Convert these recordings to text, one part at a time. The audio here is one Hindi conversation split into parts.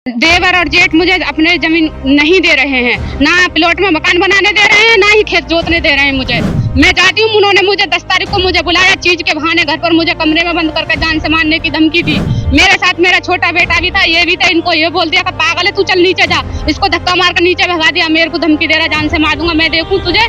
देवर और जेठ मुझे अपने जमीन नहीं दे रहे हैं, ना प्लॉट में मकान बनाने दे रहे हैं, ना ही खेत जोतने दे रहे हैं मुझे। मैं चाहती हूँ, उन्होंने मुझे 10 तारीख को मुझे बुलाया, चीज के बहाने घर पर मुझे कमरे में बंद करके जान से मारने की धमकी दी। मेरे साथ मेरा छोटा बेटा भी था, ये भी था। इनको ये बोल दिया कि पागल है तू, चल नीचे जा। इसको धक्का मार कर नीचे भगा दिया। मेरे को धमकी दे रहा, जान से मार दूंगा, मैं देखूं तुझे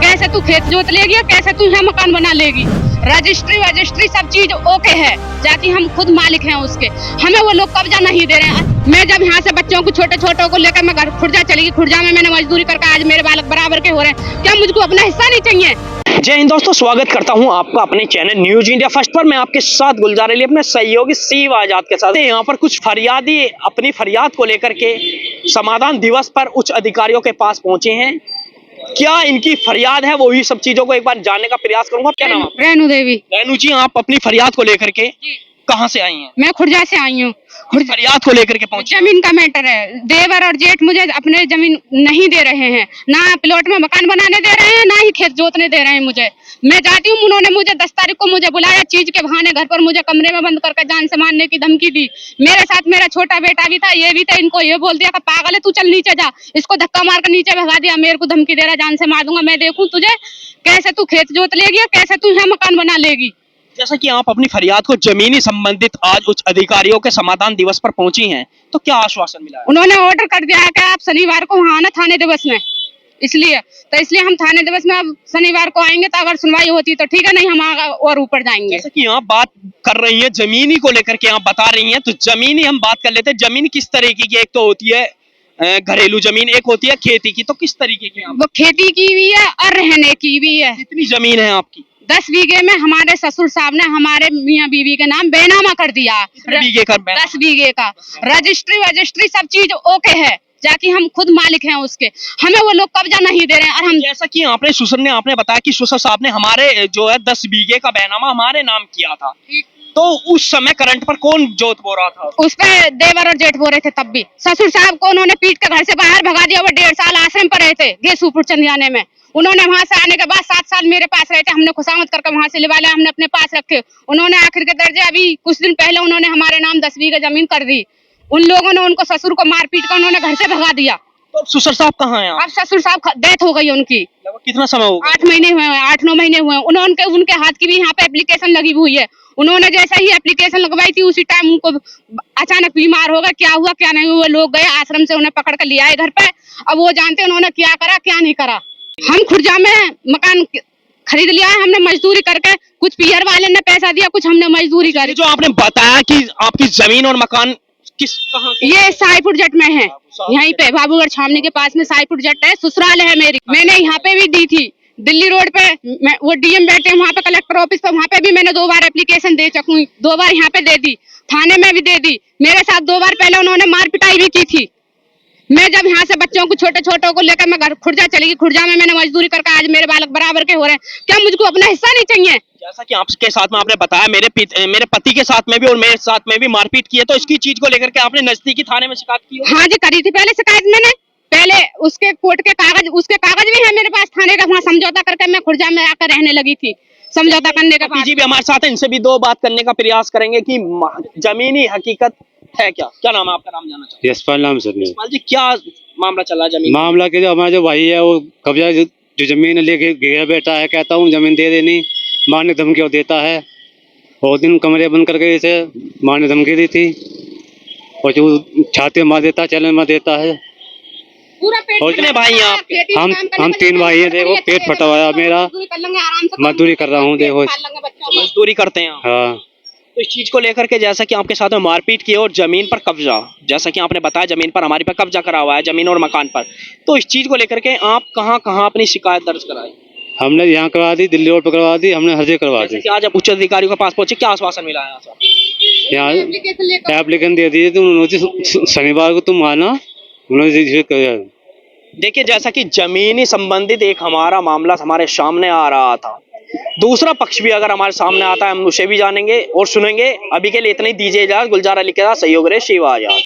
कैसे तू खेत जोत लेगी, कैसे तू यहाँ मकान बना लेगी। रजिस्ट्री सब चीज ओके है, जाकि हम खुद मालिक हैं उसके, हमें वो लोग कब्जा नहीं दे रहे हैं। मैं जब यहाँ से बच्चों को छोटे को लेकर मैं घर खुर्जा चलेगी, खुर्जा में मैंने मजदूरी करके आज मेरे बालक बराबर के हो रहे हैं, क्या मुझको अपना हिस्सा नहीं चाहिए? जय हिंद दोस्तों, स्वागत करता हूं आपका अपने चैनल न्यूज इंडिया फर्स्ट पर। मैं आपके साथ गुलजार अली अपने सहयोगी शिव आजाद के साथ। यहाँ पर कुछ फरियादी अपनी फरियाद को लेकर के समाधान दिवस पर उच्च अधिकारियों के पास पहुंचे हैं। क्या इनकी फरियाद है, वो ही सब चीजों को एक बार जानने का प्रयास करूंगा। क्या नाम है? रेनू देवी। रेनू जी, आप अपनी फरियाद को लेकर के कहाँ से आई हैं? मैं खुर्जा से आई हूँ। फरियाद को लेकर के पहुंची? जमीन का मैटर है। देवर और जेठ मुझे अपने जमीन नहीं दे रहे हैं, ना प्लॉट में मकान बनाने दे रहे हैं, ना ही खेत जोतने दे रहे हैं मुझे। मैं चाहती हूँ, उन्होंने मुझे 10 तारीख को मुझे बुलाया, चीज के बहाने घर पर मुझे कमरे में बंद करके जान से मारने की धमकी दी। मेरे साथ मेरा छोटा बेटा भी था, ये भी था। इनको ये बोल दिया कि पागल है तू, चल नीचे जा। इसको धक्का मार कर नीचे भगा दिया। मेरे को धमकी दे रहा, जान से मार दूंगा, मैं देखूं तुझे कैसे तू खेत जोत लेगी, कैसे तू यहाँ मकान बना लेगी। जैसा कि आप अपनी फरियाद को जमीनी संबंधित आज उच्च अधिकारियों के समाधान दिवस पर पहुंची हैं, तो क्या आश्वासन मिला है? उन्होंने ऑर्डर कर दिया है कि आप शनिवार को वहाँ आना थाने दिवस में, इसलिए हम थाने दिवस में अब शनिवार को आएंगे, तो अगर सुनवाई होती तो ठीक है, नहीं हम और ऊपर जाएंगे। जैसे कि आप बात कर रही हैं जमीनी को लेकर के, आप बता रही हैं, तो जमीनी हम बात कर लेते हैं। जमीन किस तरीके की? एक तो होती है घरेलू जमीन, एक होती है खेती की, तो किस तरीके की? वो खेती की भी है और रहने की भी है। कितनी जमीन है आपकी? 10 बीघे में हमारे ससुर साहब ने हमारे मियाँ बीवी के नाम बेनामा कर दिया। 10 बीघे का रजिस्ट्री सब चीज ओके है, जाकि हम खुद मालिक हैं उसके, हमें वो लोग कब्जा नहीं दे रहे हैं। और हम जैसा कि आपने ससुर ने आपने बताया कि ससुर साहब ने हमारे जो है 10 बीघे का बेनामा हमारे नाम किया था, तो उस समय करंट पर कौन जोत बो रहा था? उस पे देवर और जेठ बो रहे थे। तब भी ससुर साहब को उन्होंने पीट कर घर से बाहर भगा दिया। वो 1.5 साल आश्रम पर रहे थे गेसूपुर चंदियाने में। उन्होंने वहां से आने के बाद 7 साल मेरे पास रहे थे। हमने खुशामद करके वहां से लिवा लिया, हमने अपने पास रखे। उन्होंने आखिर के दर्जे अभी कुछ दिन पहले उन्होंने हमारे नाम 10 बीघा जमीन कर दी। उन लोगों ने उनको ससुर को मार पीट कर उन्होंने घर से भगा दिया। तो ससुर साहब कहाँ हैं? अब ससुर साहब डेथ हो गई उनकी। कितना समय हो गया? 8 महीने हुए हैं, 8-9 महीने हुए हैं। उनके हाथ की भी यहाँ पे एप्लीकेशन लगी हुई है। उन्होंने जैसा ही एप्लीकेशन लगवाई थी, उसी टाइम उनको अचानक बीमार हो गया। क्या हुआ क्या नहीं हुआ, लोग गए आश्रम से, उन्हें पकड़ कर लिया है घर पे। अब वो जानते उन्होंने क्या करा क्या नहीं करा। हम खुर्जा में मकान खरीद लिया है हमने मजदूरी करके। कुछ पीयर वाले ने पैसा दिया, कुछ हमने मजदूरी करी। जो आपने बताया कि आपकी जमीन और मकान कहाँ? ये साईपुर जट में है, यहीं पे बाबूगढ़ छावनी के पास में साईपुर जट है, ससुराल है मेरी। मैंने यहाँ पे भी दी थी, दिल्ली रोड पे। वो डीएम बैठे हैं वहाँ पे, कलेक्टर ऑफिस पे, वहाँ पे भी मैंने 2 बार एप्लीकेशन दे चुकी हूँ। 2 बार यहाँ पे दे दी, थाने में भी दे दी। मेरे साथ 2 बार पहले उन्होंने मार पिटाई भी की थी। मैं जब यहाँ से बच्चों को छोटे को लेकर मैं घर खुर्जा चलेगी, खुर्जा में मैंने मजदूरी करके आज मेरे बालक बराबर के हो रहे हैं, क्या मुझको अपना हिस्सा नहीं चाहिए? जैसा कि आपके साथ में आपने बताया, मेरे पति के साथ में भी और मेरे साथ में भी मारपीट की है, तो इसकी चीज को लेकर के आपने नजदीकी थाने में शिकायत की? हाँ जी, करी थी पहले शिकायत मैंने। पहले उसके कोर्ट के कागज, उसके कागज भी है मेरे पास थाने का। वहाँ समझौता करके मैं खुर्जा में आकर रहने लगी थी। समझौता करने के बाद जी भी हमारे साथ है, इनसे भी 2 बात करने का प्रयास करेंगे कि जमीनी हकीकत है क्या? क्या नाम है आपका? नाम जानना चाहते हैं। यशपाल नाम सर। यशपाल जी, क्या मामला चला जमीन? मामला के जो हमारा जो भाई है वो कब्जा जो जमीन लेके घेरा बैठा है, कहता हूँ जमीन दे देनी, मारने धमकी देता है। और दिन कमरे बंद करके इसे मारने धमकी दी थी, और जो छाते मार देता है, चैलेंज मार देता है। और कितने भाई हैं आप? हम 3 भाई हैं। देखो पेट फटा हुआ है मेरा, मजदूरी कर रहा हूँ। देखो मजदूरी करते हैं। हाँ, तो इस चीज को लेकर के जैसा कि आपके साथ में मारपीट की और जमीन पर कब्जा, जैसा कि आपने बताया जमीन पर हमारे पे कब्जा करा हुआ है, जमीन और मकान पर, तो इस चीज को लेकर के आप कहाँ अपनी शिकायत दर्ज कराई? हमने यहाँ करवा दी, दिल्ली रोड पर करवा दी, हमने हर जगह करवा दी। आज आप उच्च अधिकारियों के पास पहुंचे, क्या आश्वासन मिला है? यहाँ एप्लीकेशन दे दिए, तो शनिवार को तुम आना, उन्होंने। देखिए, जैसा कि जमीनी संबंधित एक हमारा मामला हमारे सामने आ रहा था, दूसरा पक्ष भी अगर हमारे सामने आता है हम उसे भी जानेंगे और सुनेंगे। अभी के लिए इतना ही, दीजिए इजाजत। गुलजार अली के साथ सहयोग रहे शिव आजाद।